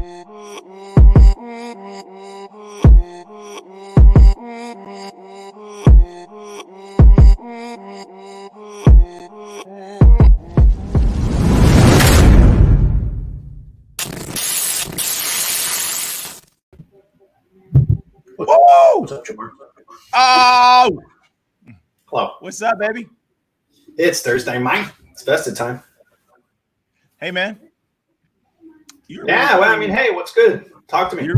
Whoa! What's up, Jamar? Oh! Hello. What's up, baby? It's Thursday, Mike. It's vested time. Hey, man. Well, I mean, hey, what's good? Talk to me.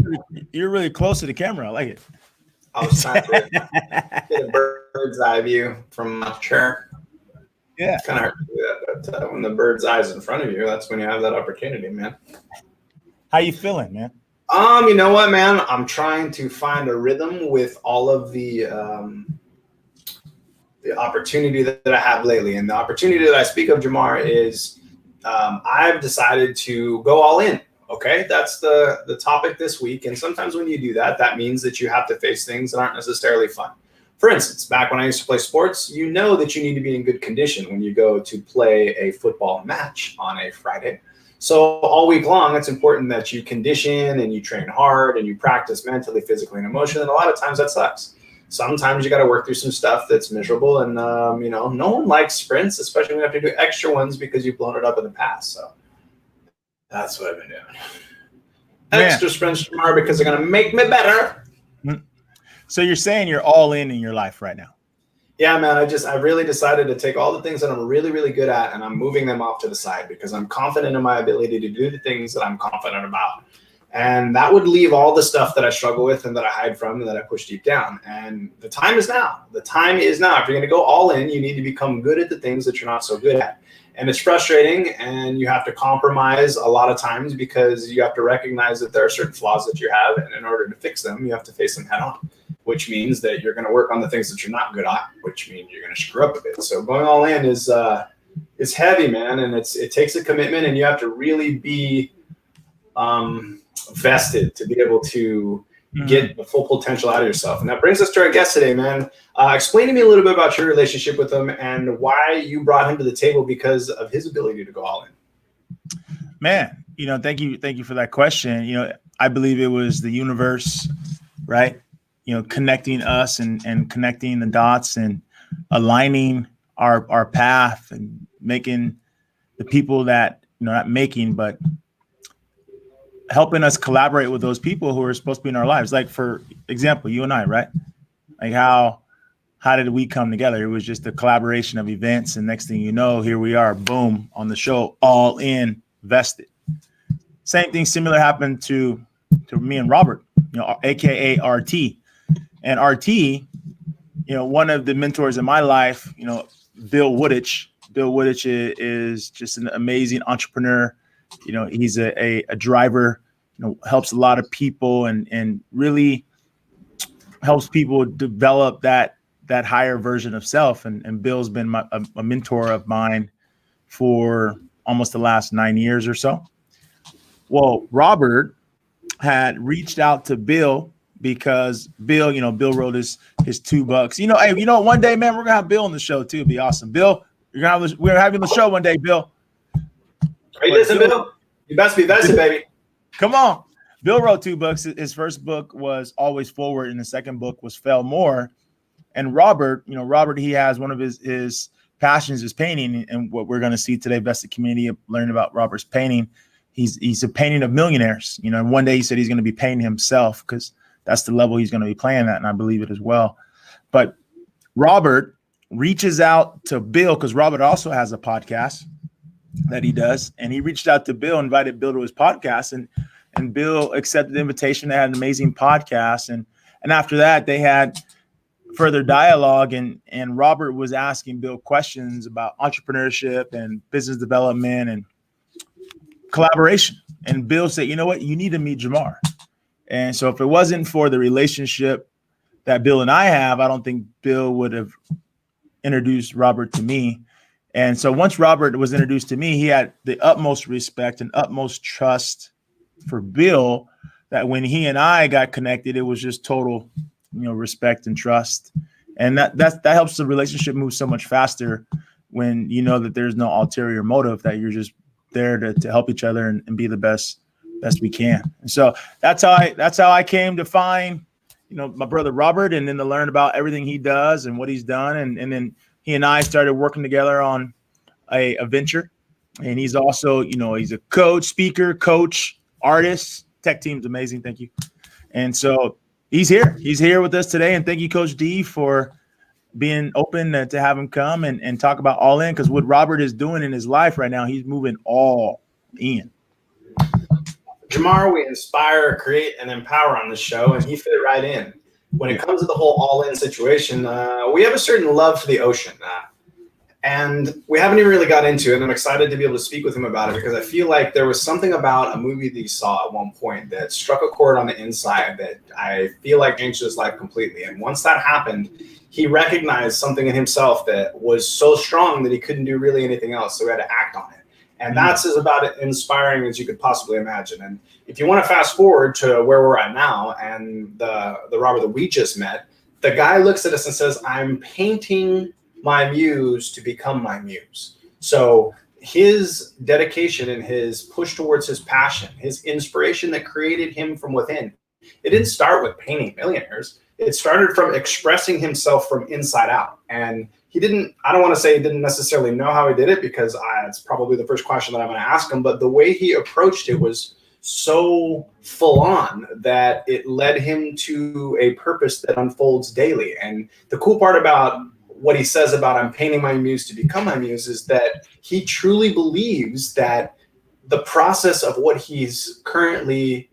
You're really close to the camera. I like it. I was trying to get a bird's eye view from my chair. Yeah. It's kind of hard to do that, but when the bird's eye is in front of you, that's when you have that opportunity, man. How you feeling, man? You know what, man? I'm trying to find a rhythm with all of the opportunity that I have lately. And the opportunity that I speak of, Jamar, is I've decided to go all in. Okay, that's the topic this week. And sometimes when you do that, that means that you have to face things that aren't necessarily fun. For instance, back when I used to play sports, you know that you need to be in good condition when you go to play a football match on a Friday. So all week long, it's important that you condition and you train hard and you practice mentally, physically, and emotionally. And a lot of times that sucks. Sometimes you got to work through some stuff that's miserable. And, no one likes sprints, especially when you have to do extra ones because you've blown it up in the past. So that's what I've been doing. Extra sprints tomorrow because they're going to make me better. So you're saying you're all in your life right now? Yeah, man. I really decided to take all the things that I'm really, really good at, and I'm moving them off to the side because I'm confident in my ability to do the things that I'm confident about. And that would leave all the stuff that I struggle with and that I hide from and that I push deep down. And the time is now. The time is now. If you're going to go all in, you need to become good at the things that you're not so good at. And it's frustrating, and you have to compromise a lot of times because you have to recognize that there are certain flaws that you have, and in order to fix them, you have to face them head on, which means that you're going to work on the things that you're not good at, which means you're going to screw up a bit. So going all in is heavy, man, and it takes a commitment, and you have to really be vested to be able to get the full potential out of yourself. And that brings us to our guest today, man. Explain to me a little bit about your relationship with him and why you brought him to the table because of his ability to go all in. Man, thank you for that question. I believe it was the universe, right? Connecting us and connecting the dots and aligning our path and making the people that, not making, but helping us collaborate with those people who are supposed to be in our lives. Like, for example, you and I, right? Like how did we come together? It was just a collaboration of events. And next thing you know, here we are, boom, on the show, all in, vested. Same thing similar happened to me and Robert, AKA RT. And RT, one of the mentors in my life, Bill Woodich. Bill Woodich is just an amazing entrepreneur. He's a driver, helps a lot of people and really helps people develop that higher version of self. And Bill's been a mentor of mine for almost the last 9 years or so. Well, Robert had reached out to Bill because Bill, Bill wrote his $2. Hey, one day, man, we're gonna have Bill on the show too. It'd be awesome. Bill, we're having the show one day, Bill. Hey, listen, Bill. You best be vested, baby. Come on. Bill wrote 2 books. His first book was Always Forward, and the second book was Fail More. And Robert, he has one of his passions is painting, and what we're going to see today, Vested Community, learning about Robert's painting. He's a painting of millionaires. One day he said he's going to be painting himself because that's the level he's going to be playing at, and I believe it as well. But Robert reaches out to Bill because Robert also has a podcast that he does, and he reached out to Bill, invited Bill to his podcast, and Bill accepted the invitation. They had an amazing podcast, and after that they had further dialogue, and Robert was asking Bill questions about entrepreneurship and business development and collaboration. And Bill said, you know what, you need to meet Jamar. And so if it wasn't for the relationship that Bill and I have, I don't think Bill would have introduced Robert to me. And so once Robert was introduced to me, he had the utmost respect and utmost trust for Bill, that when he and I got connected, it was just total, respect and trust. And that helps the relationship move so much faster when you know that there's no ulterior motive, that you're just there to help each other and be the best best we can. And so that's how I came to find, my brother Robert, and then to learn about everything he does and what he's done. And then he and I started working together on a venture. And he's also, he's a coach, speaker, coach, artist. Tech team's amazing. Thank you. And so he's here. He's here with us today. And thank you, Coach D, for being open to have him come and talk about all in. Because what Robert is doing in his life right now, he's moving all in. Jamar, we inspire, create, and empower on this show, and he fit right in. When it comes to the whole all-in situation, we have a certain love for the ocean, and we haven't even really got into it, and I'm excited to be able to speak with him about it because I feel like there was something about a movie that he saw at one point that struck a chord on the inside that I feel like changed his life completely. And once that happened, he recognized something in himself that was so strong that he couldn't do really anything else, so he had to act on it. And that's as about inspiring as you could possibly imagine. And if you want to fast forward to where we're at now and the Robert that we just met, the guy looks at us and says, I'm painting my muse to become my muse. So his dedication and his push towards his passion, his inspiration that created him from within, it didn't start with Painting Millionaires. It started from expressing himself from inside out. And he didn't, I don't want to say he didn't necessarily know how he did it because it's probably the first question that I'm going to ask him, but the way he approached it was so full on that it led him to a purpose that unfolds daily. And the cool part about what he says about I'm painting my muse to become my muse is that he truly believes that the process of what he's currently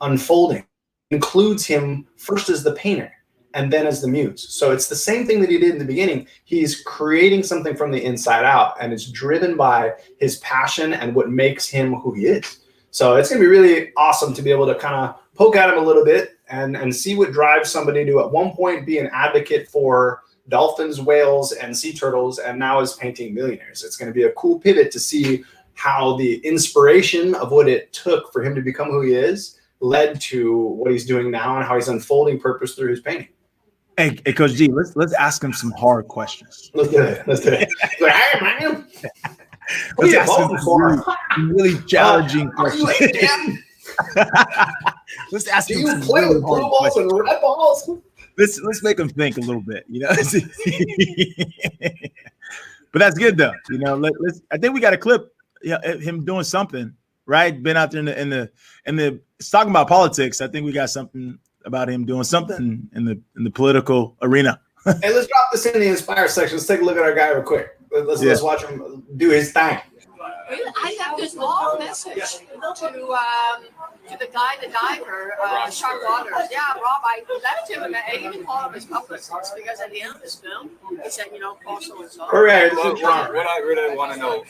unfolding includes him first as the painter and then as the muse. So it's the same thing that he did in the beginning. He's creating something from the inside out, and it's driven by his passion and what makes him who he is. So it's going to be really awesome to be able to kind of poke at him a little bit and see what drives somebody to at one point be an advocate for dolphins, whales, and sea turtles, and now is Painting Millionaires. It's going to be a cool pivot to see how the inspiration of what it took for him to become who he is led to what he's doing now and how he's unfolding purpose through his painting. Hey, Coach G, let's ask him some hard questions. Let's do it. Like, hey, man. Let's ask him some really challenging questions. Let's ask him some play really with blue hard balls questions. and red balls? Let's make him think a little bit, But that's good though, I think we got a clip, him doing something, right? Been out there in the it's talking about politics. I think we got something about him doing something in the political arena. Hey, let's drop this in the inspire section. Let's take a look at our guy real quick. Let's watch him do his thing. I have this long message to the guy, the diver, Sharp Waters. Yeah, Rob, I left him, and I even called him his publicist because at the end of this film, he said, call so-and-so. All right, what I really want to know,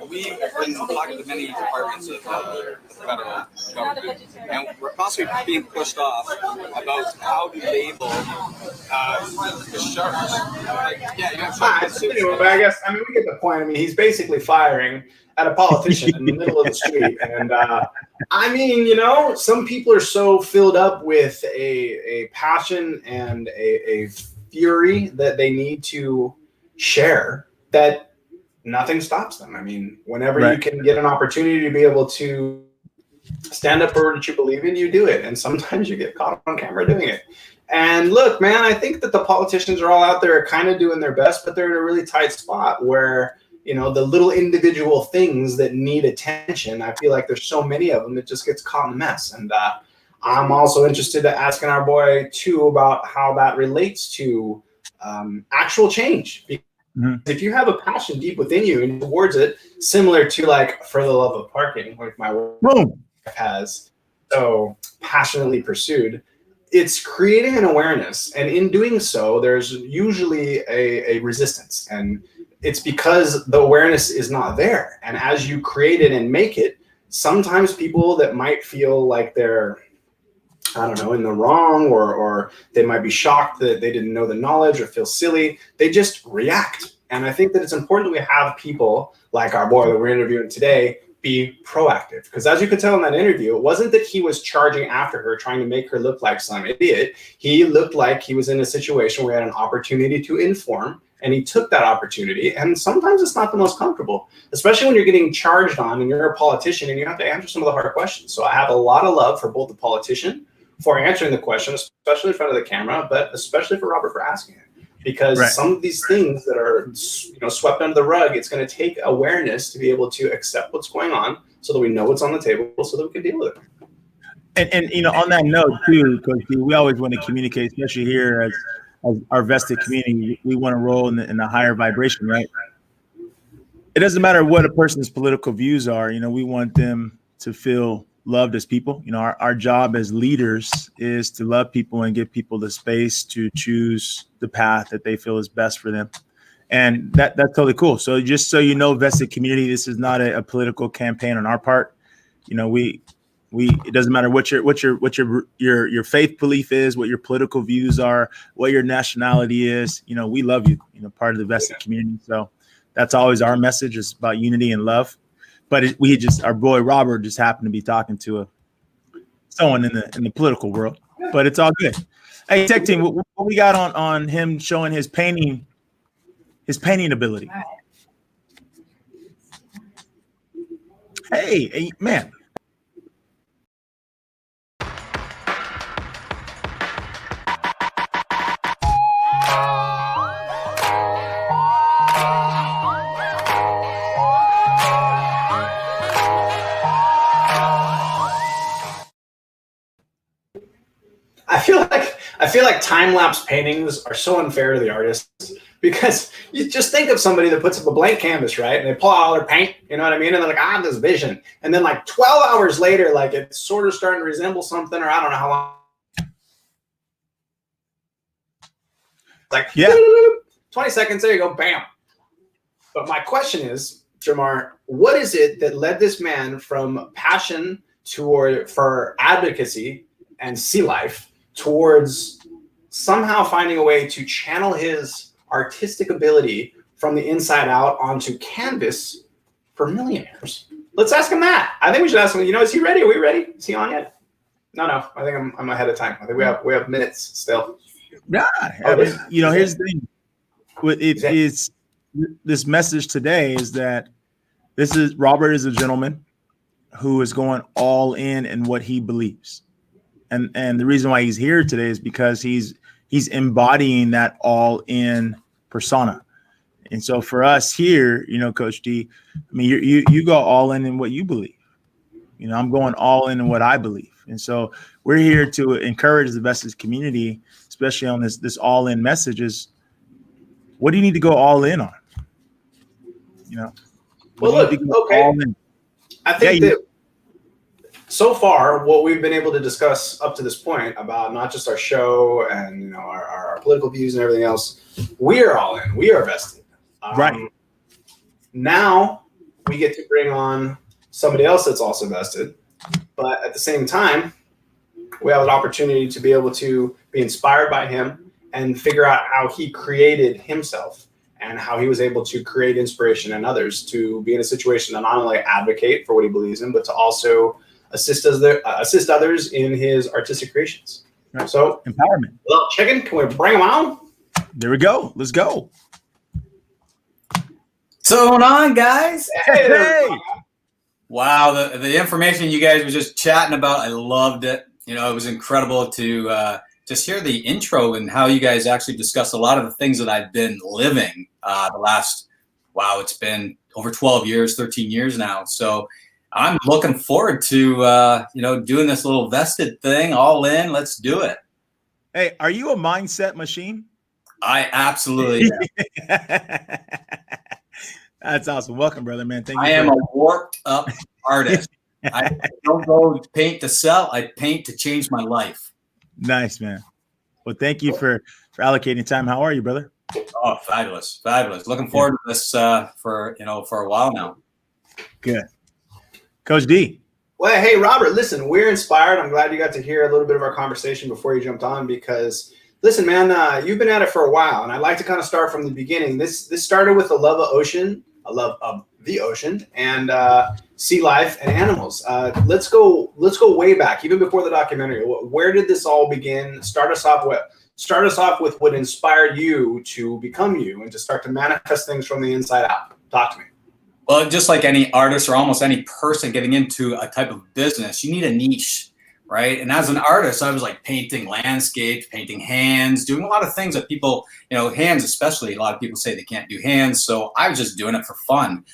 we've been talking to many departments of the federal government, and we're possibly being pushed off about how to label the sharks. But I guess, we get the point. He's basically firing at a politician in the middle of the street. And some people are so filled up with a passion and a fury that they need to share that nothing stops them. Whenever you can get an opportunity to be able to stand up for what you believe in, you do it. And sometimes you get caught on camera doing it. And look, man, I think that the politicians are all out there kind of doing their best, but they're in a really tight spot where the little individual things that need attention, I feel like there's so many of them that just gets caught in the mess. And I'm also interested in asking our boy, too, about how that relates to actual change. Because if you have a passion deep within you and towards it, similar to like For the Love of Parking, like my wife has so passionately pursued, it's creating an awareness. And in doing so, there's usually a resistance. And it's because the awareness is not there. And as you create it and make it, sometimes people that might feel like they're, in the wrong, or they might be shocked that they didn't know the knowledge or feel silly, they just react. And I think that it's important that we have people like our boy that we're interviewing today be proactive. Because as you could tell in that interview, it wasn't that he was charging after her, trying to make her look like some idiot. He looked like he was in a situation where he had an opportunity to inform And he took that opportunity. And sometimes it's not the most comfortable, especially when you're getting charged on and you're a politician and you have to answer some of the hard questions. So I have a lot of love for both the politician for answering the question, especially in front of the camera, but especially for Robert for asking it. Because some of these things that are, swept under the rug, it's going to take awareness to be able to accept what's going on so that we know what's on the table so that we can deal with it. And on that note too, Coach D, we always want to communicate, especially here as our vested community. We want to roll in a higher vibration, right? It doesn't matter what a person's political views are. We want them to feel loved as people. Our job as leaders is to love people and give people the space to choose the path that they feel is best for them. And that's totally cool. So just so you know, vested community, this is not a political campaign on our part. It doesn't matter what your faith belief is, what your political views are, what your nationality is. We love you. Part of the vested community. So that's always our message, is about unity and love. But our boy Robert just happened to be talking to someone in the political world. But it's all good. Hey, tech team, what we got on him showing his painting ability? Hey, man. I feel like time-lapse paintings are so unfair to the artists, because you just think of somebody that puts up a blank canvas, right? And they pull out all their paint, you know what I mean? And they're like, I have this vision. And then like 12 hours later, like it's sort of starting to resemble something, or I don't know how long. Like, 20 seconds, there you go, bam. But my question is, Jamar, what is it that led this man from passion for advocacy and sea life towards somehow finding a way to channel his artistic ability from the inside out onto canvas for millionaires? Let's ask him that. I think we should ask him, is he ready? Are we ready? Is he on yet? No. I think I'm ahead of time. I think we have minutes still. Yeah. Here's the thing. It's this message today is that Robert is a gentleman who is going all in what he believes. And the reason why he's here today is because he's embodying that all in persona. And so for us here, Coach D, I mean, you go all in what you believe. I'm going all in what I believe. And so we're here to encourage the vested community, especially on this all in message, is what do you need to go all in on? Well, look, okay. I think that so far, what we've been able to discuss up to this point about not just our show and our political views and everything else, we are all in. We are vested. Right. Now we get to bring on somebody else that's also vested, but at the same time, we have an opportunity to be able to be inspired by him and figure out how he created himself and how he was able to create inspiration in others to be in a situation to not only advocate for what he believes in, but to also assist others in his artistic creations. Right. So empowerment. Little chicken, can we bring him on? There we go. Let's go. What's going on, guys? Hey. Wow, the information you guys were just chatting about, I loved it. It was incredible to just hear the intro and how you guys actually discussed a lot of the things that I've been living the last, it's been over 12 years, 13 years now. So I'm looking forward to, doing this little vested thing, all in. Let's do it. Hey, are you a mindset machine? I absolutely am. That's awesome. Welcome, brother, man. Thank you. I am a warped up artist. I don't go paint to sell. I paint to change my life. Nice, man. Well, thank you for allocating time. How are you, brother? Oh, fabulous. Looking forward to this for a while now. Good. Coach D. Well, hey, Robert, listen, we're inspired. I'm glad you got to hear a little bit of our conversation before you jumped on, because listen, man, you've been at it for a while, and I'd like to kind of start from the beginning. This started with a love of ocean, a love of the ocean, and sea life and animals. Let's go way back, even before the documentary. Where did this all begin? Start us off start us off with what inspired you to become you and to start to manifest things from the inside out. Talk to me. Well, just like any artist or almost any person getting into a type of business, you need a niche, right? And as an artist, I was like painting landscapes, painting hands, doing a lot of things that people, hands especially, a lot of people say they can't do hands. So I was just doing it for fun.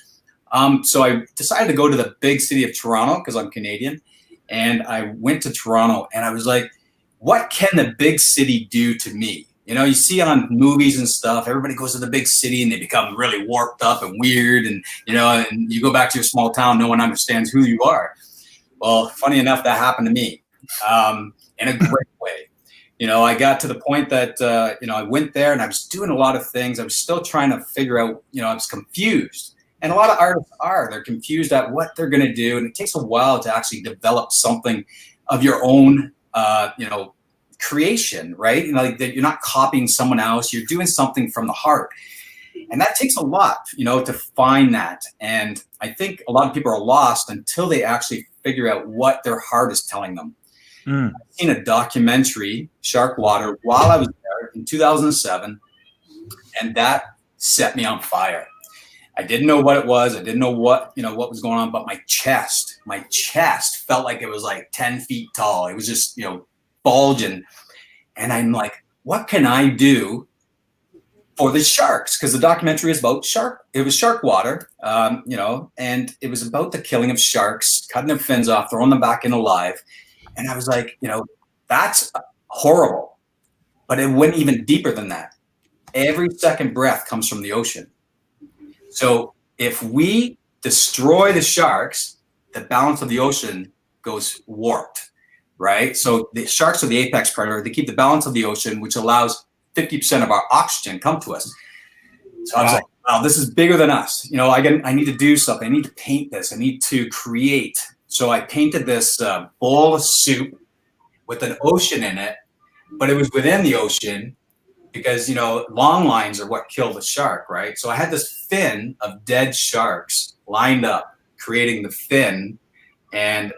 So I decided to go to the big city of Toronto because I'm Canadian. And I went to Toronto and I was like, what can the big city do to me? You see on movies and stuff, everybody goes to the big city and they become really warped up and weird. And, and you go back to your small town, no one understands who you are. Well, funny enough, that happened to me in a great way. I got to the point that, I went there and I was doing a lot of things. I was still trying to figure out, I was confused. And a lot of artists they're confused at what they're going to do. And it takes a while to actually develop something of your own, creation, right? Like that you're not copying someone else, you're doing something from the heart. And that takes a lot, to find that. And I think a lot of people are lost until they actually figure out what their heart is telling them. I've seen a documentary, Shark Water, while I was there in 2007, and that set me on fire. I didn't know what it was. I didn't know what was going on, but my chest felt like it was like 10 feet tall. It was just, bulging. And I'm like, what can I do for the sharks? Because the documentary is about it was shark water, and it was about the killing of sharks, cutting their fins off, throwing them back in alive. And I was like, that's horrible. But it went even deeper than that. Every second breath comes from the ocean. So if we destroy the sharks, the balance of the ocean goes warped. Right? So the sharks are the apex predator. They keep the balance of the ocean, which allows 50% of our oxygen come to us. So I was like, wow, this is bigger than us. I need to do something. I need to paint this. I need to create. So I painted this bowl of soup with an ocean in it, but it was within the ocean because, long lines are what kill the shark, right? So I had this fin of dead sharks lined up, creating the fin, and,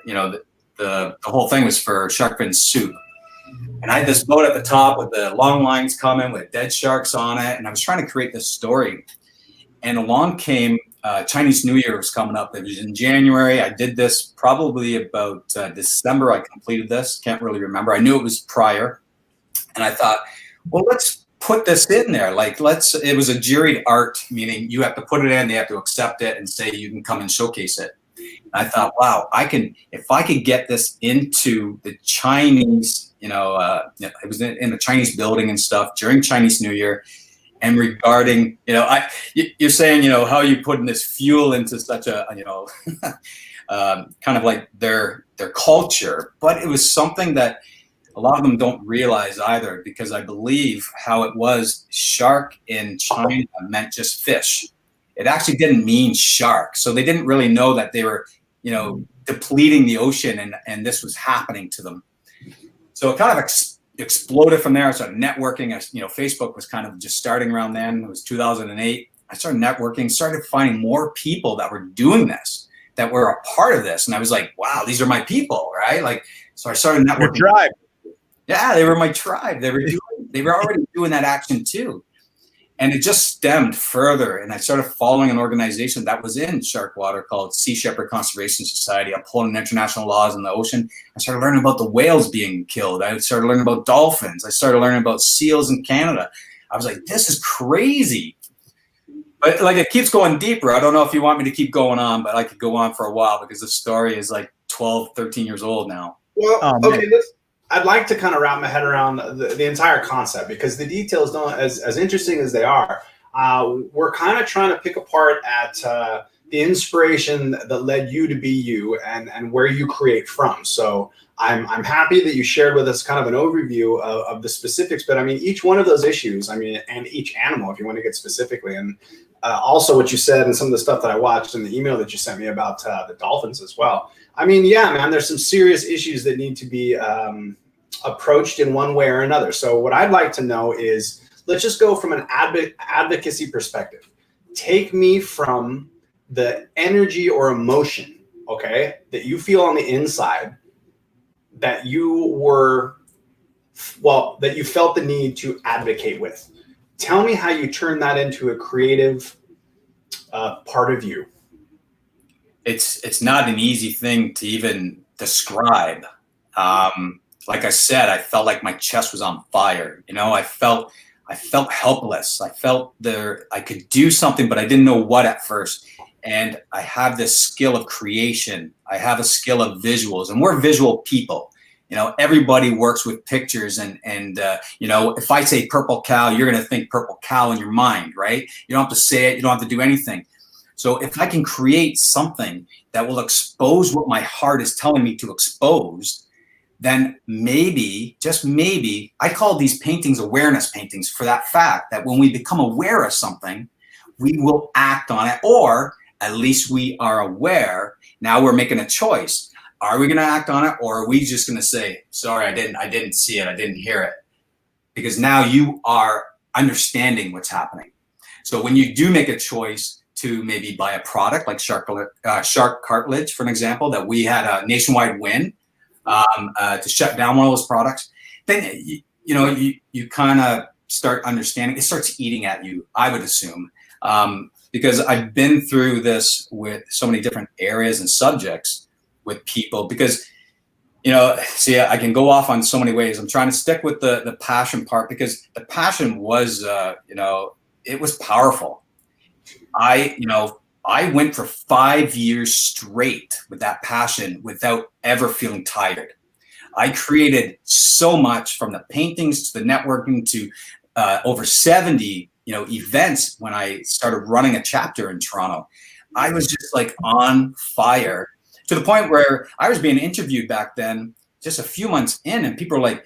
the whole thing was for shark fin soup. And I had this boat at the top with the long lines coming with dead sharks on it. And I was trying to create this story. And along came Chinese New Year was coming up. It was in January. I did this probably about December. I completed this. Can't really remember. I knew it was prior. And I thought, well, let's put this in there. It was a juried art, meaning you have to put it in, they have to accept it and say you can come and showcase it. I thought, wow, if I could get this into the Chinese, it was in the Chinese building and stuff during Chinese New Year, and regarding, you're saying, how you putting this fuel into such a, kind of like their culture, but it was something that a lot of them don't realize either, because I believe how it was shark in China meant just fish. It actually didn't mean shark. So they didn't really know that they were, depleting the ocean and this was happening to them. So it kind of exploded from there. I started networking. Facebook was kind of just starting around then. It was 2008. I started networking, started finding more people that were doing this, that were a part of this. And I was like, wow, these are my people, right? So I started networking. Your tribe. Yeah, they were my tribe. They were already doing that action too. And it just stemmed further. And I started following an organization that was in shark water called Sea Shepherd Conservation Society, upholding international laws in the ocean. I started learning about the whales being killed. I started learning about dolphins. I started learning about seals in Canada. I was like, this is crazy. But it keeps going deeper. I don't know if you want me to keep going on, but I could go on for a while because the story is 12, 13 years old now. Well, okay, I'd like to kind of wrap my head around the entire concept, because the details don't, as interesting as they are, we're kind of trying to pick apart at the inspiration that led you to be you and where you create from. So I'm happy that you shared with us kind of an overview of the specifics, but I mean, each one of those issues, and each animal, if you want to get specifically, and also what you said and some of the stuff that I watched in the email that you sent me about the dolphins as well. I mean, yeah, man, there's some serious issues that need to be approached in one way or another. So what I'd like to know is, let's just go from an advocacy perspective. Take me from the energy or emotion, okay, that you feel on the inside, that you were that you felt the need to advocate with. Tell me how you turn that into a creative part of you. It's not an easy thing to even describe. Like I said, I felt like my chest was on fire. You know, I felt helpless. I felt I could do something, but I didn't know what at first. And I have this skill of creation. I have a skill of visuals, and we're visual people. You know, everybody works with pictures, and you know, if I say purple cow, you're going to think purple cow in your mind, right? You don't have to say it. You don't have to do anything. So if I can create something that will expose what my heart is telling me to expose, then maybe, just maybe, I call these paintings awareness paintings for that fact that when we become aware of something, we will act on it, or at least we are aware. Now we're making a choice. Are we going to act on it, or are we just going to say, sorry, I didn't see it, I didn't hear it? Because now you are understanding what's happening. So when you do make a choice to maybe buy a product like shark cartilage, for an example, that we had a nationwide win to shut down one of those products, then you kind of start understanding. It starts eating at you, I would assume, because I've been through this with so many different areas and subjects with people. Because, you know, see, I can go off on so many ways. I'm trying to stick with the passion part, because the passion was, it was powerful. I went for 5 years straight with that passion without ever feeling tired. I created so much, from the paintings to the networking to over 70, events when I started running a chapter in Toronto. I was just like on fire, to the point where I was being interviewed back then, just a few months in, and people were like,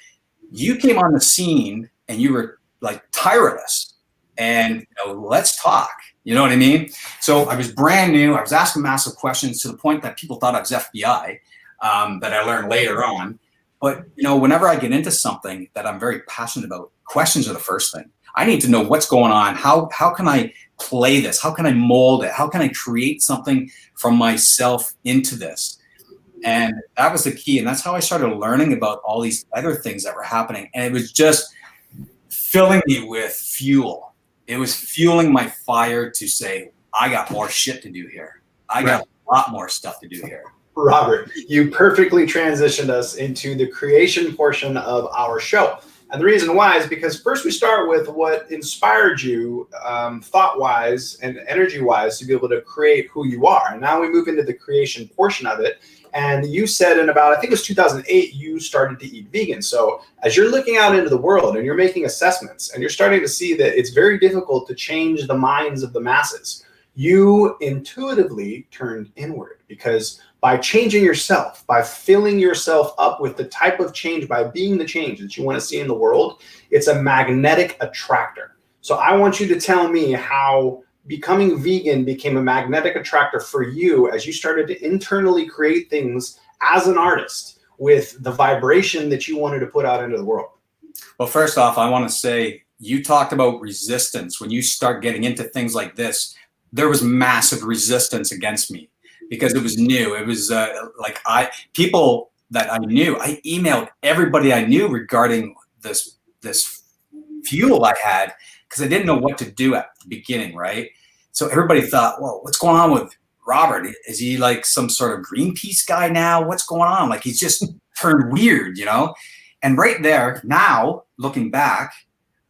you came on the scene and you were like tireless, and let's talk. You know what I mean? So I was brand new. I was asking massive questions, to the point that people thought I was FBI, that I learned later on. But, whenever I get into something that I'm very passionate about, questions are the first thing. I need to know what's going on. How can I play this? How can I mold it? How can I create something from myself into this? And that was the key. And that's how I started learning about all these other things that were happening. And it was just filling me with fuel. It was fueling my fire to say, I got more shit to do here. I got a lot more stuff to do here. Robert, you perfectly transitioned us into the creation portion of our show. And the reason why is because first we start with what inspired you thought-wise and energy-wise to be able to create who you are. And now we move into the creation portion of it. And you said in about, I think it was 2008, you started to eat vegan. So as you're looking out into the world and you're making assessments and you're starting to see that it's very difficult to change the minds of the masses, you intuitively turned inward, because by changing yourself, by filling yourself up with the type of change, by being the change that you want to see in the world, it's a magnetic attractor. So I want you to tell me how becoming vegan became a magnetic attractor for you as you started to internally create things as an artist with the vibration that you wanted to put out into the world. Well, first off, I want to say, you talked about resistance. When you start getting into things like this, there was massive resistance against me, because it was new. It was people that I knew, I emailed everybody I knew regarding this fuel I had, because I didn't know what to do at the beginning, right? So everybody thought, well, what's going on with Robert? Is he like some sort of Greenpeace guy now? What's going on? Like, he's just turned weird, And right there, now, looking back,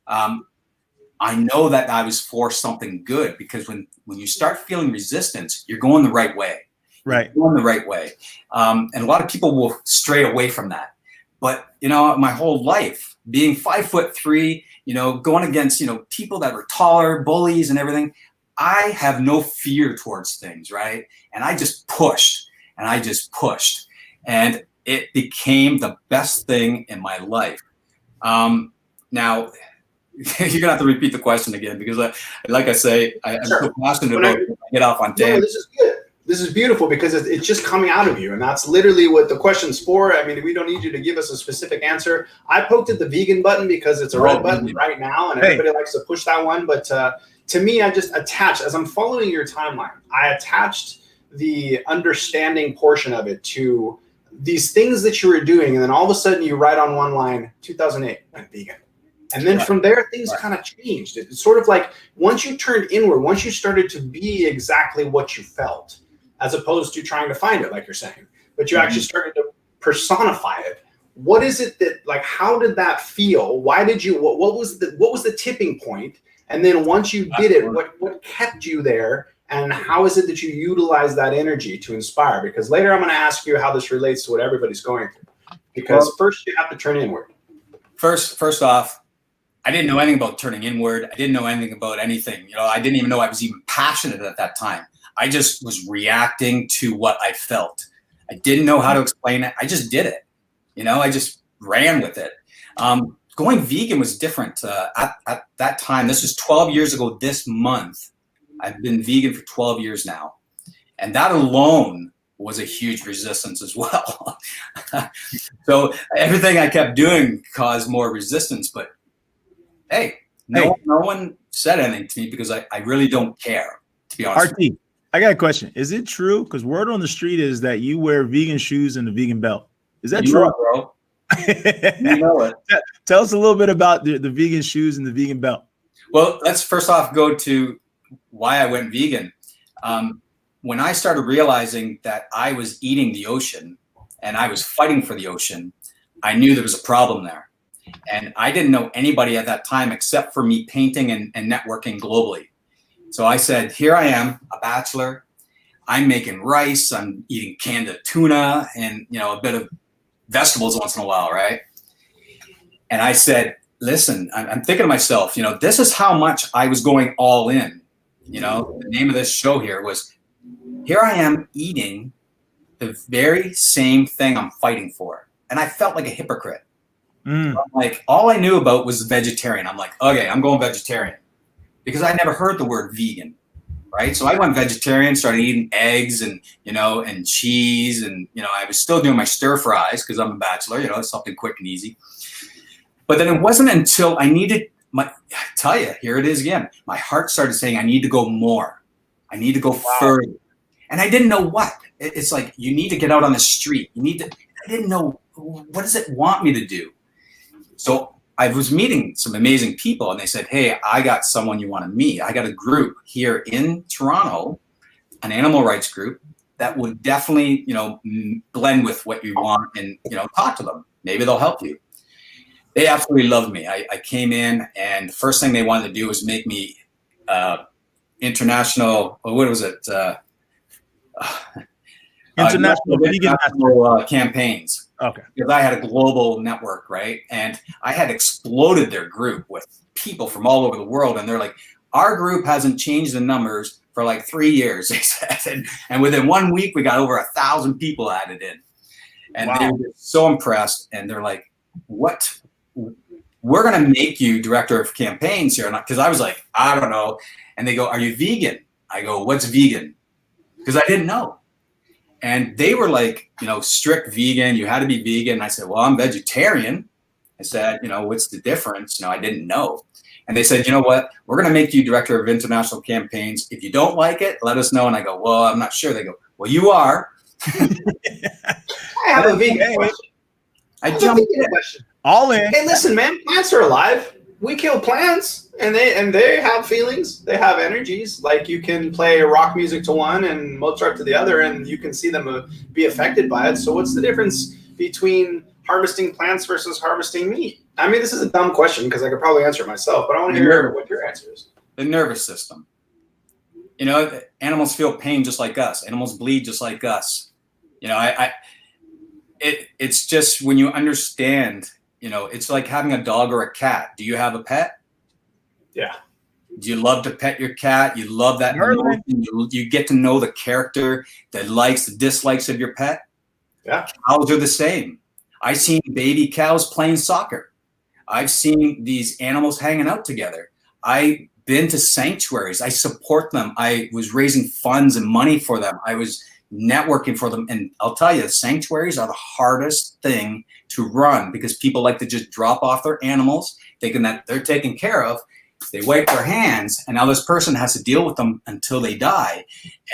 I know that I was for something good, because when you start feeling resistance, you're going the right way. Right. You're going the right way. And a lot of people will stray away from that. But, my whole life, being 5'3", going against, people that were taller, bullies and everything, I have no fear towards things, right? And I just pushed, and it became the best thing in my life. Now, you're gonna have to repeat the question again, because, like I say, I'm so passionate about it. I get off on tangents. This is good. This is beautiful, because it's just coming out of you, and that's literally what the question's for. I mean, we don't need you to give us a specific answer. I poked at the vegan button because it's a red button right now, and everybody likes to push that one. But to me, I just attached, as I'm following your timeline, I attached the understanding portion of it to these things that you were doing, and then all of a sudden you write on one line, 2008, went vegan. And then from there, things kind of changed. It's sort of like once you turned inward, once you started to be exactly what you felt, as opposed to trying to find it, like you're saying, but you actually started to personify it. What is it that, like, how did that feel? Why did you, what was the tipping point? And then once you did it, what kept you there? And how is it that you utilize that energy to inspire? Because later I'm going to ask you how this relates to what everybody's going through. Because first you have to turn inward. First off, I didn't know anything about turning inward. I didn't know anything about anything. You know, I didn't even know I was even passionate at that time. I just was reacting to what I felt. I didn't know how to explain it. I just did it. You know, I just ran with it. Going vegan was different at that time. This was 12 years ago this month. I've been vegan for 12 years now. And that alone was a huge resistance as well. So everything I kept doing caused more resistance. But hey, no one said anything to me because I really don't care, to be honest. RT, I got a question. Is it true? Because word on the street is that you wear vegan shoes and a vegan belt. Is that true? Know it, bro. You know it. Tell us a little bit about the vegan shoes and the vegan belt. Well, let's first off go to why I went vegan. When I started realizing that I was eating the ocean and I was fighting for the ocean, I knew there was a problem there. And I didn't know anybody at that time except for me painting and networking globally. So I said, here I am, a bachelor. I'm making rice. I'm eating canned tuna and, you know, a bit of vegetables once in a while, right? And I said, listen, I'm thinking to myself, you know, this is how much I was going all in. You know, the name of this show here was, here I am eating the very same thing I'm fighting for. And I felt like a hypocrite. Like, all I knew about was vegetarian. I'm like, okay, I'm going vegetarian because I never heard the word vegan, right? So I went vegetarian, started eating eggs and, you know, and cheese. And, you know, I was still doing my stir fries because I'm a bachelor, you know, it's something quick and easy. But then it wasn't until I tell you, here it is again. My heart started saying, I need to go more. I need to go further. And I didn't know what. It's like, you need to get out on the street. I didn't know, what does it want me to do? So I was meeting some amazing people and they said, hey, I got someone you want to meet. I got a group here in Toronto, an animal rights group that would definitely, you know, blend with what you want and, you know, talk to them. Maybe they'll help you. They absolutely loved me. I came in and the first thing they wanted to do was make me international, what was it? International campaigns. Okay. Because I had a global network, right? And I had exploded their group with people from all over the world. And they're like, our group hasn't changed the numbers for like 3 years, they said. And within 1 week, we got over 1,000 people added in. And they were so impressed. And they're like, what? We're going to make you director of campaigns here. Because I was like, I don't know. And they go, are you vegan? I go, what's vegan? Because I didn't know. And they were like, you know, strict vegan. You had to be vegan. And I said, well, I'm vegetarian. I said, you know, what's the difference? You know, I didn't know. And they said, you know what? We're going to make you director of international campaigns. If you don't like it, let us know. And I go, well, I'm not sure. They go, well, you are. I have a vegan question. I jumped in. All in. Hey, listen, man, plants are alive. We kill plants, and they have feelings. They have energies. Like, you can play rock music to one and Mozart to the other, and you can see them be affected by it. So what's the difference between harvesting plants versus harvesting meat? I mean, this is a dumb question because I could probably answer it myself, but I want to hear what your answer is. The nervous system. You know, animals feel pain just like us. Animals bleed just like us. You know, it's just when you understand. You know, it's like having a dog or a cat. Do you have a pet? Yeah. Do you love to pet your cat? You love that emotion. You get to know the character, the likes, the dislikes of your pet. Yeah. Cows are the same. I've seen baby cows playing soccer. I've seen these animals hanging out together. I've been to sanctuaries. I support them. I was raising funds and money for them. I was networking for them. And I'll tell you, sanctuaries are the hardest thing to run because people like to just drop off their animals thinking that they're taken care of. They wipe their hands and now this person has to deal with them until they die.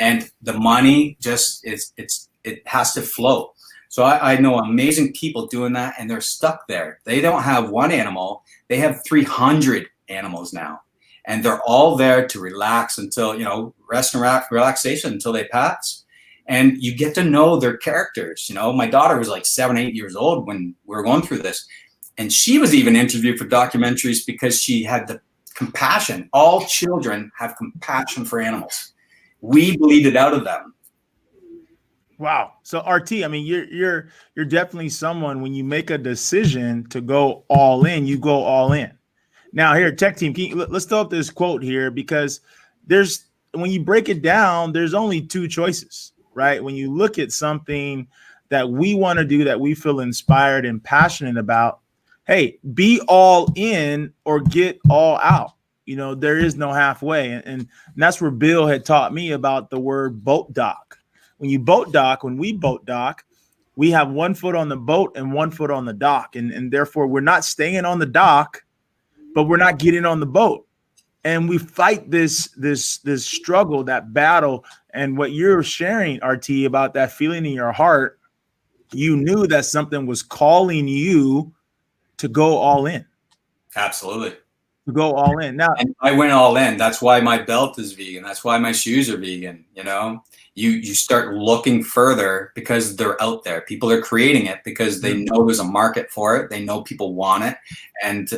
And the money just it has to flow. So I know amazing people doing that, and they're stuck there. They don't have one animal. They have 300 animals now. And they're all there to relax until, you know, rest and relaxation until they pass. And you get to know their characters. You know, my daughter was like 7, 8 years old when we were going through this. And she was even interviewed for documentaries because she had the compassion. All children have compassion for animals. We bleed it out of them. Wow. So RT, I mean, you're definitely someone, when you make a decision to go all in, you go all in. Now here, tech team, let's throw up this quote here, because when you break it down, there's only two choices, right? When you look at something that we want to do, that we feel inspired and passionate about, hey, be all in or get all out. You know, there is no halfway. And that's where Bill had taught me about the word boat dock. When we boat dock, we have 1 foot on the boat and 1 foot on the dock. And therefore, we're not staying on the dock, but we're not getting on the boat. And we fight this struggle, that battle. And what you're sharing, RT, about that feeling in your heart, you knew that something was calling you to go all in. Absolutely. To go all in. Now, and I went all in. That's why my belt is vegan. That's why my shoes are vegan. You know, you start looking further because they're out there. People are creating it because they know there's a market for it. They know people want it. And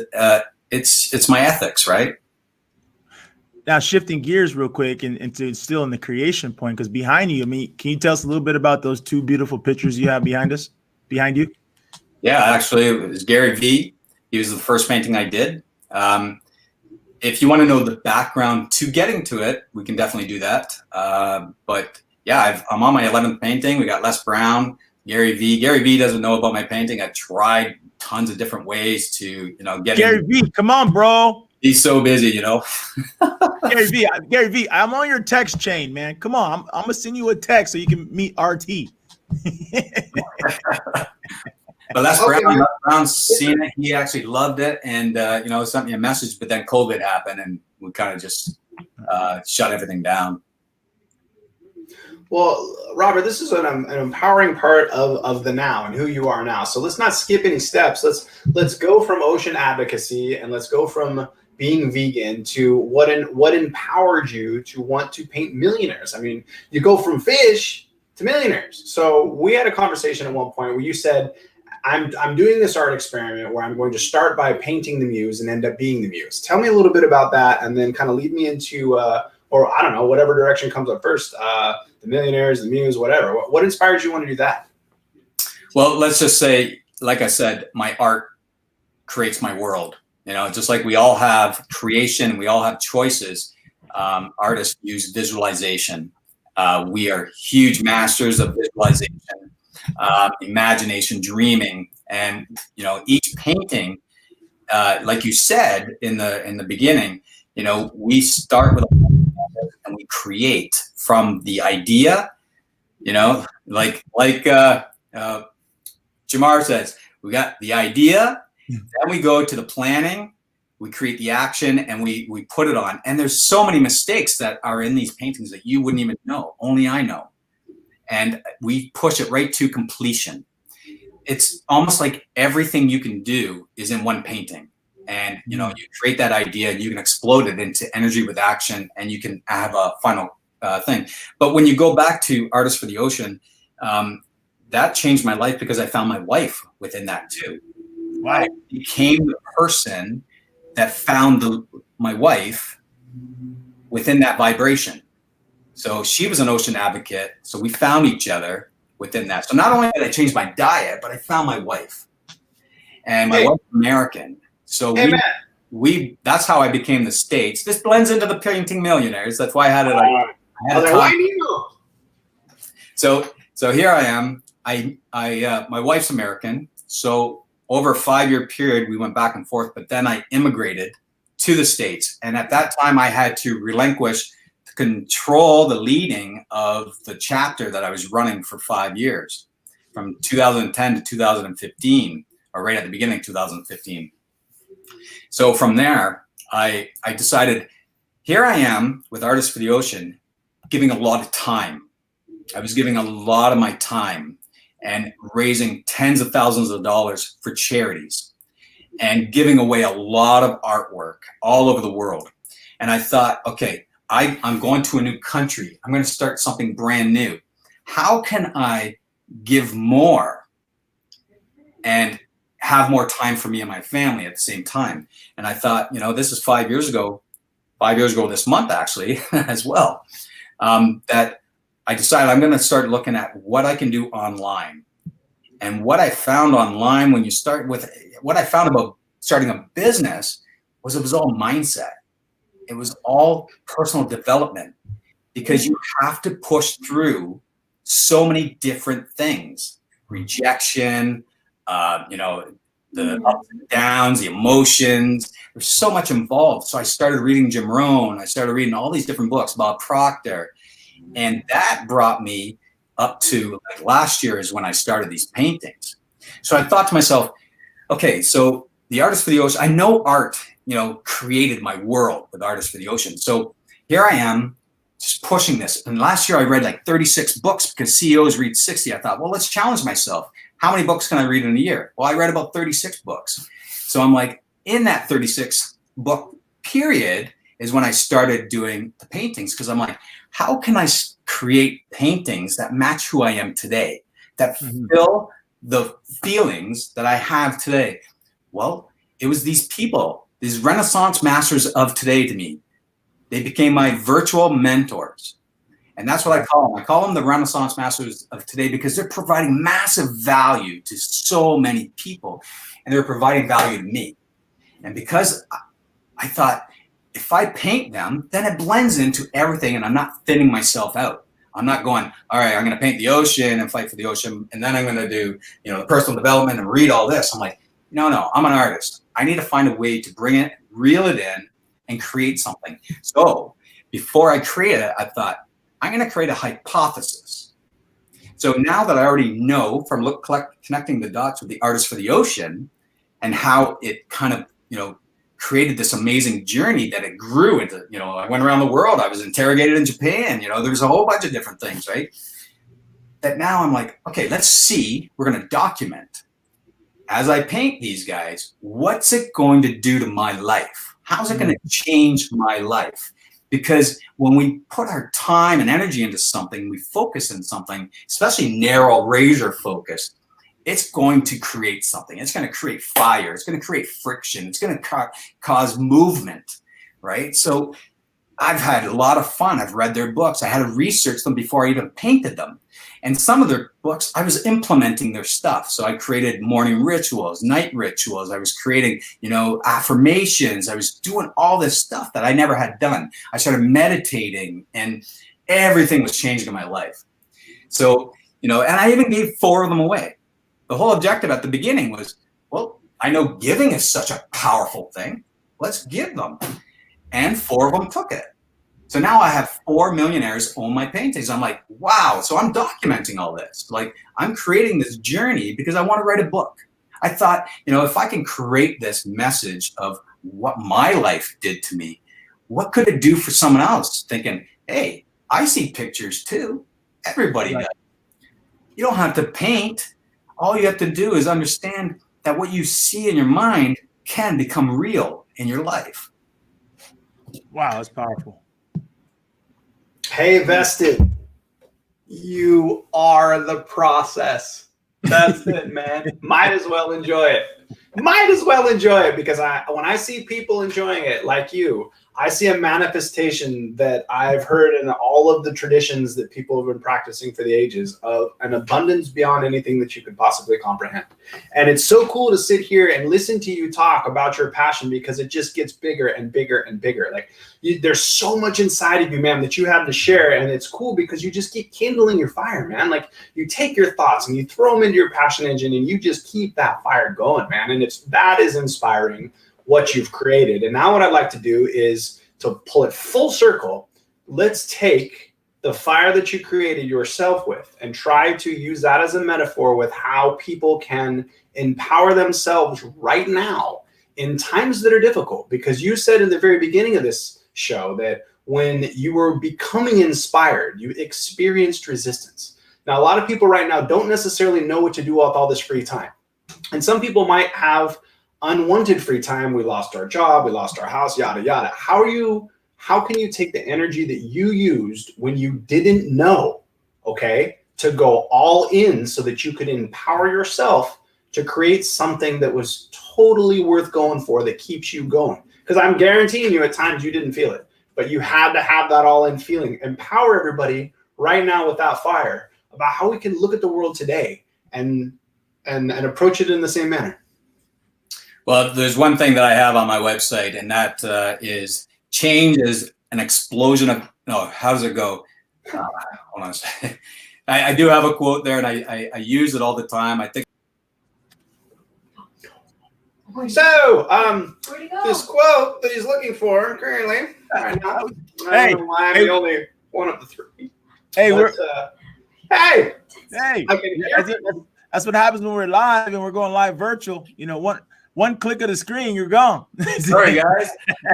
it's my ethics, right? Now, shifting gears real quick and to still in the creation point, because behind you, I mean, can you tell us a little bit about those two beautiful pictures you have behind you? Yeah, actually, it was Gary V. He was the first painting I did. If you want to know the background to getting to it, we can definitely do that. But yeah, I'm on my 11th painting. We got Les Brown, Gary V. Gary V doesn't know about my painting. I've tried tons of different ways to, you know, get Gary V. Come on, bro. He's so busy, you know. Gary V. I'm on your text chain, man. Come on, I'm gonna send you a text so you can meet RT. But Les Brown's seen it. He actually loved it, and you know, sent me a message. But then COVID happened, and we kind of just shut everything down. Well, Robert, this is an empowering part of the now and who you are now. So let's not skip any steps. Let's go from ocean advocacy, and let's go from being vegan to what empowered you to want to paint millionaires. I mean, you go from fish to millionaires. So we had a conversation at one point where you said, I'm doing this art experiment where I'm going to start by painting the muse and end up being the muse. Tell me a little bit about that, and then kind of lead me into, or I don't know, whatever direction comes up first, the millionaires, the muse, whatever. What inspired you want to do that? Well, let's just say, like I said, my art creates my world. You know, just like we all have creation, we all have choices. Artists use visualization. We are huge masters of visualization. Imagination, dreaming, and you know, each painting, like you said in the beginning, you know, we start with and we create from the idea. You know, like Jamar says, we got the idea, then we go to the planning, we create the action, and we put it on. And there's so many mistakes that are in these paintings that you wouldn't even know. Only I know. And we push it right to completion. It's almost like everything you can do is in one painting. And, you know, you create that idea and you can explode it into energy with action, and you can have a final thing. But when you go back to Artists for the Ocean, that changed my life because I found my wife within that too. Wow. I became the person that found my wife within that vibration. So she was an ocean advocate. So we found each other within that. So not only did I change my diet, but I found my wife. And my wife's American. So that's how I became the States. This blends into the Painting Millionaires. That's why I had it. So here I am. My wife's American. So over a 5-year period, we went back and forth, but then I immigrated to the States. And at that time I had to relinquish control the leading of the chapter that I was running for 5 years, from 2010 to 2015, or right at the beginning of 2015. So from there, I decided, here I am with Artists for the Ocean, giving a lot of time. I was giving a lot of my time and raising tens of thousands of dollars for charities and giving away a lot of artwork all over the world. And I thought, okay, I'm going to a new country. I'm going to start something brand new. How can I give more and have more time for me and my family at the same time? And I thought, this is 5 years ago this month, actually, as well, that I decided I'm going to start looking at what I can do online. And what I found online when you start with, what I found about starting a business was it was all mindset. It was all personal development, because you have to push through so many different things, rejection, the ups and downs, the emotions. There's so much involved. So I started reading Jim Rohn. I started reading all these different books, Bob Proctor. And that brought me up to like last year is when I started these paintings. So I thought to myself, okay, so the Artist for the Ocean, I know art, created my world with Artist for the Ocean. So here I am just pushing this. And last year I read like 36 books because CEOs read 60. I thought, well, let's challenge myself. How many books can I read in a year? Well, I read about 36 books. So I'm like, in that 36 book period is when I started doing the paintings, because I'm like, how can I create paintings that match who I am today, that fill the feelings that I have today? Well, it was these people, these Renaissance masters of today to me. They became my virtual mentors. And that's what I call them. I call them the Renaissance masters of today because they're providing massive value to so many people, and they're providing value to me. And because I thought, if I paint them, then it blends into everything and I'm not thinning myself out. I'm not going, all right, I'm going to paint the ocean and fight for the ocean, and then I'm going to do, the personal development and read all this. I'm like, no, I'm an artist. I need to find a way to bring it, reel it in, and create something. So before I create it, I thought, I'm going to create a hypothesis. So now that I already know from connecting the dots with the Artist for the Ocean and how it kind of, created this amazing journey that it grew into, I went around the world. I was interrogated in Japan. There was a whole bunch of different things, right? That now I'm like, okay, let's see, we're going to document. As I paint these guys, what's it going to do to my life? How's it going to change my life? Because when we put our time and energy into something, we focus in something, especially narrow razor focus, it's going to create something. It's going to create fire. It's going to create friction. It's going to cause movement, right? So I've had a lot of fun. I've read their books. I had to research them before I even painted them. And some of their books, I was implementing their stuff. So I created morning rituals, night rituals. I was creating, affirmations. I was doing all this stuff that I never had done. I started meditating, and everything was changing in my life. So, and I even gave 4 of them away. The whole objective at the beginning was, well, I know giving is such a powerful thing. Let's give them. And 4 of them took it. So now I have 4 millionaires own my paintings. I'm like, wow. So I'm documenting all this. Like, I'm creating this journey because I want to write a book. I thought, if I can create this message of what my life did to me, what could it do for someone else? Thinking, hey, I see pictures too. Everybody does. You don't have to paint. All you have to do is understand that what you see in your mind can become real in your life. Wow, that's powerful. Hey, Vested, you are the process. That's it, man. Might as well enjoy it. Might as well enjoy it, because when I see people enjoying it like you, I see a manifestation that I've heard in all of the traditions that people have been practicing for the ages, of an abundance beyond anything that you could possibly comprehend. And it's so cool to sit here and listen to you talk about your passion, because it just gets bigger and bigger and bigger. Like, there's so much inside of you, man, that you have to share. And it's cool because you just keep kindling your fire, man. Like, you take your thoughts and you throw them into your passion engine, and you just keep that fire going, man. And that is inspiring, what you've created. And now what I'd like to do is to pull it full circle. Let's take the fire that you created yourself with and try to use that as a metaphor with how people can empower themselves right now in times that are difficult. Because you said in the very beginning of this show that when you were becoming inspired, you experienced resistance. Now, a lot of people right now don't necessarily know what to do with all this free time. And some people might have unwanted free time. We lost our job, we lost our house, yada, yada. How can you take the energy that you used when you didn't know, okay, to go all in so that you could empower yourself to create something that was totally worth going for, that keeps you going? Because I'm guaranteeing you at times you didn't feel it, but you had to have that all in feeling. Empower everybody right now with that fire about how we can look at the world today and approach it in the same manner. Well, there's one thing that I have on my website, and that is change is an explosion of, no, how does it go? Hold on a second. I do have a quote there, and I use it all the time. I think. So, this quote that he's looking for currently right now. I don't know why I'm the only one of the three. Hey, but, hey, hey, I can hear that's what happens when we're live and we're going live virtual. You know, one click of the screen, you're gone. Sorry, guys.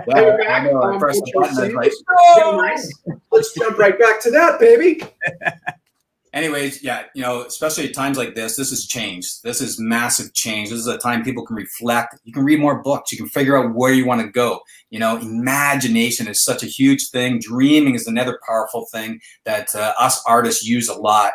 Hey, back. I know, I pressed the button, I was like, Nice. Let's jump right back to that, baby. anyways, yeah, you know, especially at times like this is change. This is massive change. This is a time people can reflect. You can read more books. You can figure out where you want to go. You know, imagination is such a huge thing. Dreaming is another powerful thing that us artists use a lot.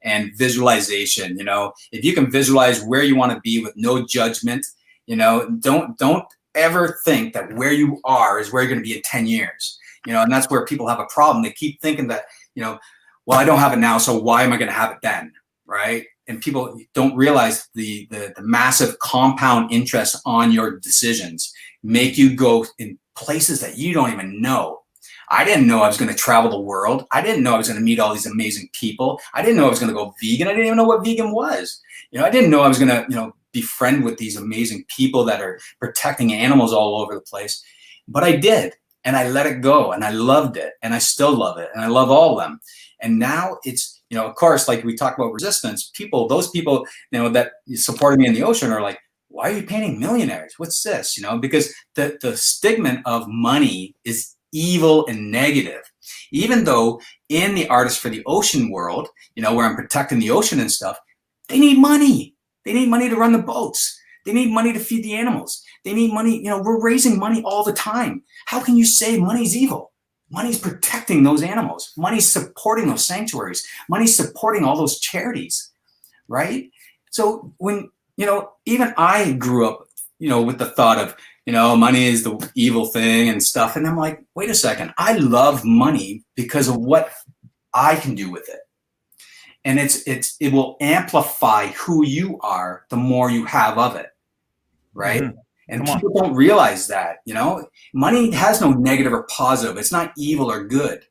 And visualization, you know, if you can visualize where you want to be with no judgment, you know, don't ever think that where you are is where you're going to be in 10 years, you know, and that's where people have a problem. They keep thinking that, you know, well, I don't have it now, so why am I going to have it then, right? And people don't realize the massive compound interest on your decisions make you go in places that you don't even know. I didn't know I was going to travel the world. I didn't know I was going to meet all these amazing people. I didn't know I was going to go vegan. I didn't even know what vegan was. You know, I didn't know I was going to, you know, befriend with these amazing people that are protecting animals all over the place. But I did, and I let it go, and I loved it, and I still love it, and I love all of them. And now it's, you know, of course, like we talk about resistance, those people, you know, that supported me in the ocean are like, why are you painting millionaires? What's this? You know, because the stigma of money is evil and negative. Even though in the Artists for the Ocean world, you know, where I'm protecting the ocean and stuff, they need money. They need money to run the boats. They need money to feed the animals. They need money. You know, we're raising money all the time. How can you say money's evil? Money's protecting those animals. Money's supporting those sanctuaries. Money's supporting all those charities, right? So when, you know, even I grew up, you know, with the thought of, you know, money is the evil thing and stuff. And I'm like, wait a second. I love money because of what I can do with it. And it will amplify who you are the more you have of it, right? Mm-hmm. And people don't realize that, you know, money has no negative or positive. It's not evil or good.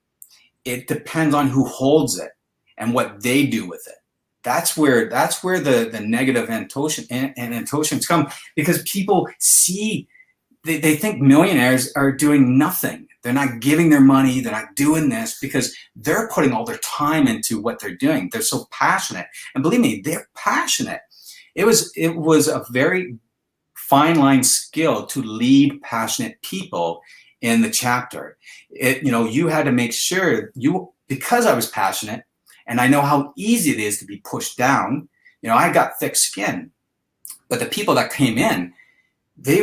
It depends on who holds it and what they do with it. That's where the negative annotations come, because people see, they think millionaires are doing nothing. They're not giving their money. They're not doing this because they're putting all their time into what they're doing. They're so passionate. And believe me, they're passionate. It was a very fine line skill to lead passionate people in the chapter. You know, you had to make sure because I was passionate and I know how easy it is to be pushed down, you know, I got thick skin, but the people that came in, they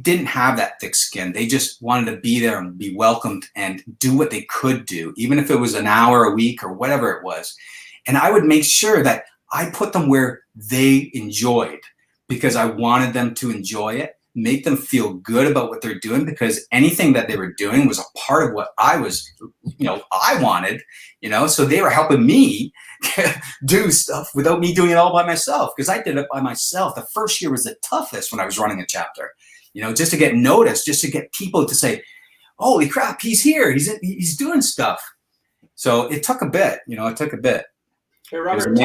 didn't have that thick skin. They just wanted to be there and be welcomed and do what they could do, even if it was an hour a week or whatever it was. And I would make sure that I put them where they enjoyed, because I wanted them to enjoy it, make them feel good about what they're doing, because anything that they were doing was a part of what I was, you know, I wanted, you know, so they were helping me do stuff without me doing it all by myself, because I did it by myself. The first year was the toughest when I was running a chapter, you know, just to get noticed, just to get people to say, holy crap, he's here, he's doing stuff. So it took a bit, you know, Hey, Robert,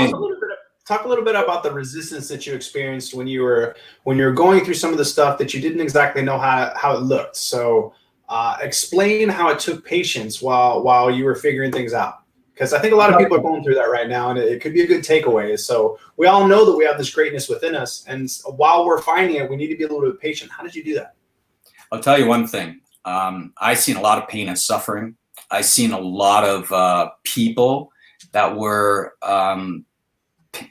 talk a little bit about the resistance that you experienced when you were going through some of the stuff that you didn't exactly know how it looked. So explain how it took patience while you were figuring things out. Because I think a lot of people are going through that right now, and it could be a good takeaway. So we all know that we have this greatness within us, and while we're finding it, we need to be a little bit patient. How did you do that? I'll tell you one thing. I've seen a lot of pain and suffering. I've seen a lot of people that were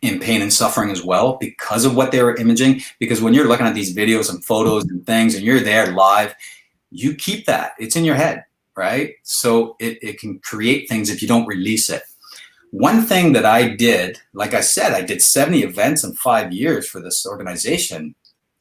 in pain and suffering as well because of what they were imaging. Because when you're looking at these videos and photos and things and you're there live, you keep that. It's in your head, right? So it can create things if you don't release it. One thing that I did, like I said, I did 70 events in 5 years for this organization.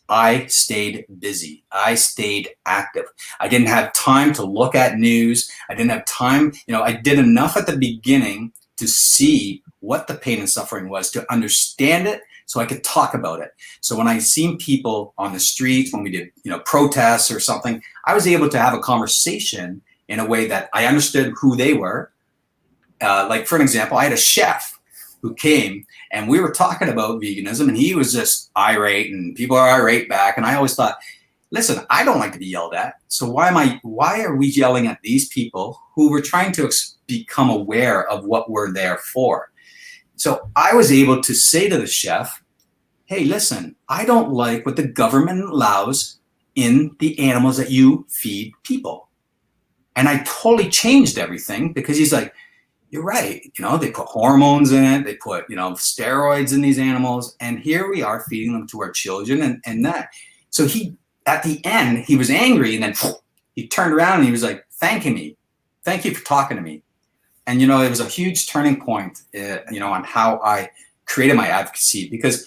I stayed busy. I stayed active. I didn't have time to look at news. I didn't have time. I did enough at the beginning to see what the pain and suffering was, to understand it so I could talk about it. So when I seen people on the streets, when we did, protests or something, I was able to have a conversation in a way that I understood who they were. Like for an example, I had a chef who came and we were talking about veganism and he was just irate and people are irate back. And I always thought, listen, I don't like to be yelled at. So why are we yelling at these people who were trying to become aware of what we're there for? So I was able to say to the chef, hey, listen, I don't like what the government allows in the animals that you feed people. And I totally changed everything because he's like, you're right. They put hormones in it. They put, steroids in these animals. And here we are feeding them to our children and that. So at the end, he was angry and then he turned around and he was like, thanking me. Thank you for talking to me. And, it was a huge turning point, on how I created my advocacy, because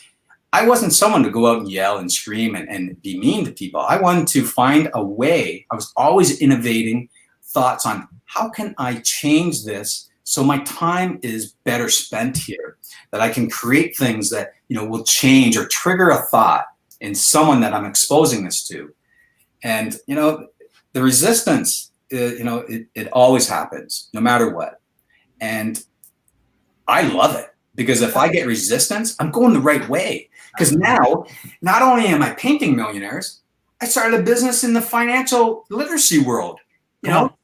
I wasn't someone to go out and yell and scream and be mean to people. I wanted to find a way. I was always innovating thoughts on how can I change this so my time is better spent here, that I can create things that, will change or trigger a thought in someone that I'm exposing this to. And, the resistance, it always happens no matter what. And I love it because if I get resistance, I'm going the right way. Because now, not only am I painting millionaires, I started a business in the financial literacy world.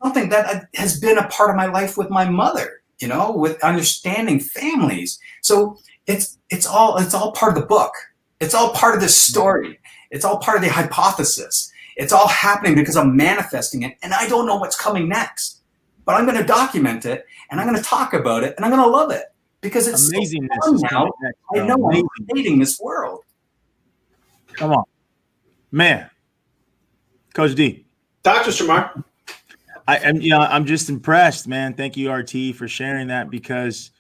Something that has been a part of my life with my mother, with understanding families. So it's all part of the book. It's all part of this story. It's all part of the hypothesis. It's all happening because I'm manifesting it and I don't know what's coming next, but I'm going to document it and I'm going to talk about it and I'm going to love it because it's amazing. So fun now. I know I'm creating this world. Come on, man. Coach D. Dr. Shamar. I'm just impressed, man. Thank you, RT, for sharing that because,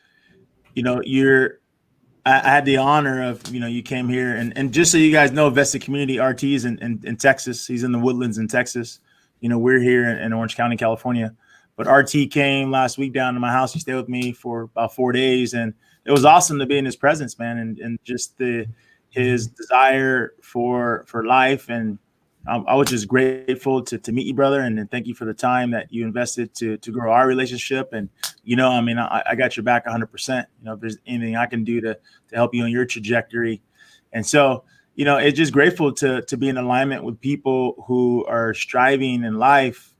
I had the honor of, you came here and just so you guys know, Vested Community RT is in Texas. He's in the Woodlands in Texas. We're here in Orange County, California, but RT came last week down to my house. He stayed with me for about 4 days and it was awesome to be in his presence, man. And just his desire for life. And I was just grateful to meet you, brother. And thank you for the time that you invested to grow our relationship. And, I got your back 100%. If there's anything I can do to help you on your trajectory. And so, it's just grateful to be in alignment with people who are striving in life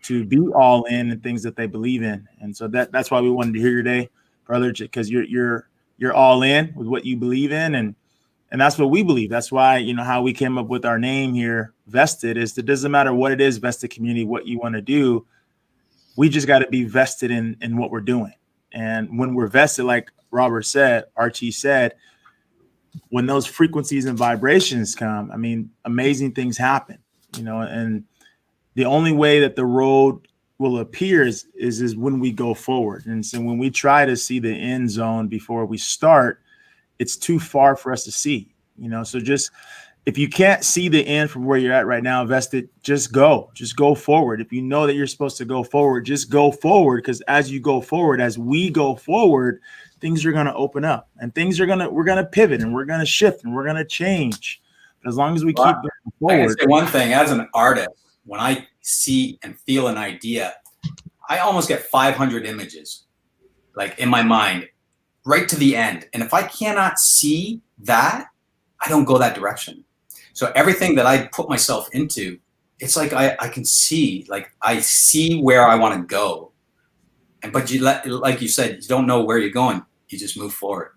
to be all in things that they believe in. And so that's why we wanted to hear you today, brother, because you're all in with what you believe in. And that's what we believe. That's why, how we came up with our name here, Vested, is it doesn't matter what it is, Vested Community, what you want to do. We just got to be vested in what we're doing. And when we're vested, like Robert said, RT said, when those frequencies and vibrations come, amazing things happen, and the only way that the road will appear is when we go forward. And so when we try to see the end zone before we start, it's too far for us to see, so just if you can't see the end from where you're at right now, Vested, just go forward. If you know that you're supposed to go forward, just go forward. Because as you go forward, as we go forward, things are going to open up and we're going to pivot and we're going to shift and we're going to change. But as long as we keep going forward. I can say one thing, as an artist, when I see and feel an idea, I almost get 500 images like in my mind right to the end. And if I cannot see that, I don't go that direction. So everything that I put myself into, it's like I can see, like I see where I want to go. But like you said, you don't know where you're going. You just move forward,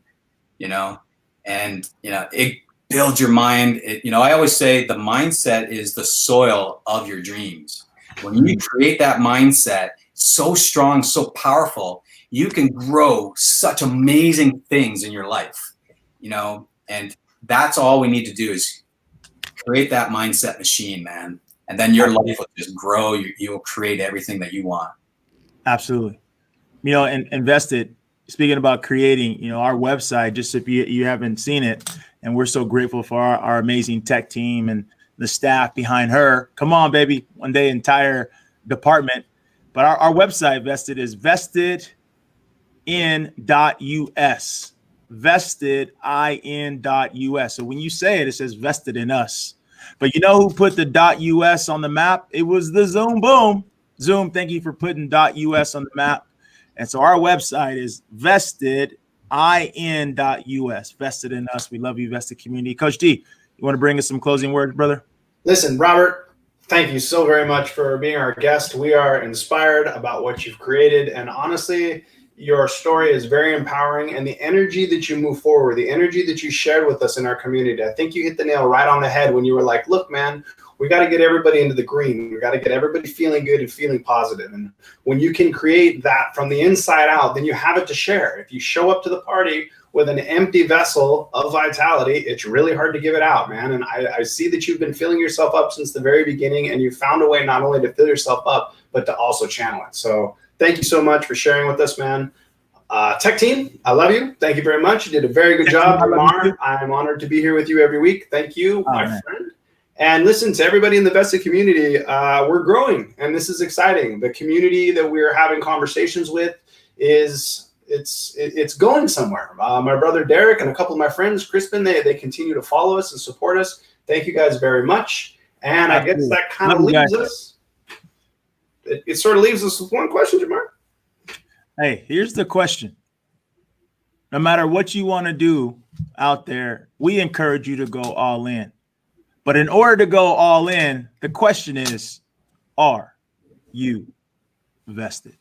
and, it builds your mind. I always say the mindset is the soil of your dreams. When you create that mindset so strong, so powerful, you can grow such amazing things in your life, you know, and that's all we need to do is create that mindset machine, man. And then your life will just grow. You'll create everything that you want. Absolutely. You know, and invested, speaking about creating, you know, our website, just if you haven't seen it, and we're so grateful for our amazing tech team and the staff behind her. Come on, baby. One day, entire department. But our website, Vested, is vestedin.us. Vestedin.us. So when you say it, it says vested in us. But you know who put the .us on the map? It was the Zoom Boom. Zoom, thank you for putting .us on the map. And so our website is vestedin.us. Vested in us. We love you, Vested community. Coach D, you want to bring us some closing words, brother? Listen, Robert, thank you so very much for being our guest. We are inspired about what you've created. And honestly, your story is very empowering, and the energy that you move forward, the energy that you shared with us in our community, I think you hit the nail right on the head when you were like, look, man, we got to get everybody into the green. We got to get everybody feeling good and feeling positive. And when you can create that from the inside out, then you have it to share. If you show up to the party with an empty vessel of vitality, it's really hard to give it out, man. And I see that you've been filling yourself up since the very beginning, and you found a way not only to fill yourself up, but to also channel it. So thank you so much for sharing with us, man. Tech team, I love you. Thank you very much. You did a very good job, Jamar. I'm honored to be here with you every week. Thank you, my friend. And listen, to everybody in the Vested community, we're growing, and this is exciting. The community that we're having conversations with it's going somewhere. My brother Derek and a couple of my friends, Crispin, they continue to follow us and support us. Thank you guys very much. And I guess that kind of leaves us. It sort of leaves us with one question, Jamar. Hey, here's the question. No matter what you want to do out there, we encourage you to go all in. But in order to go all in, the question is, are you vested?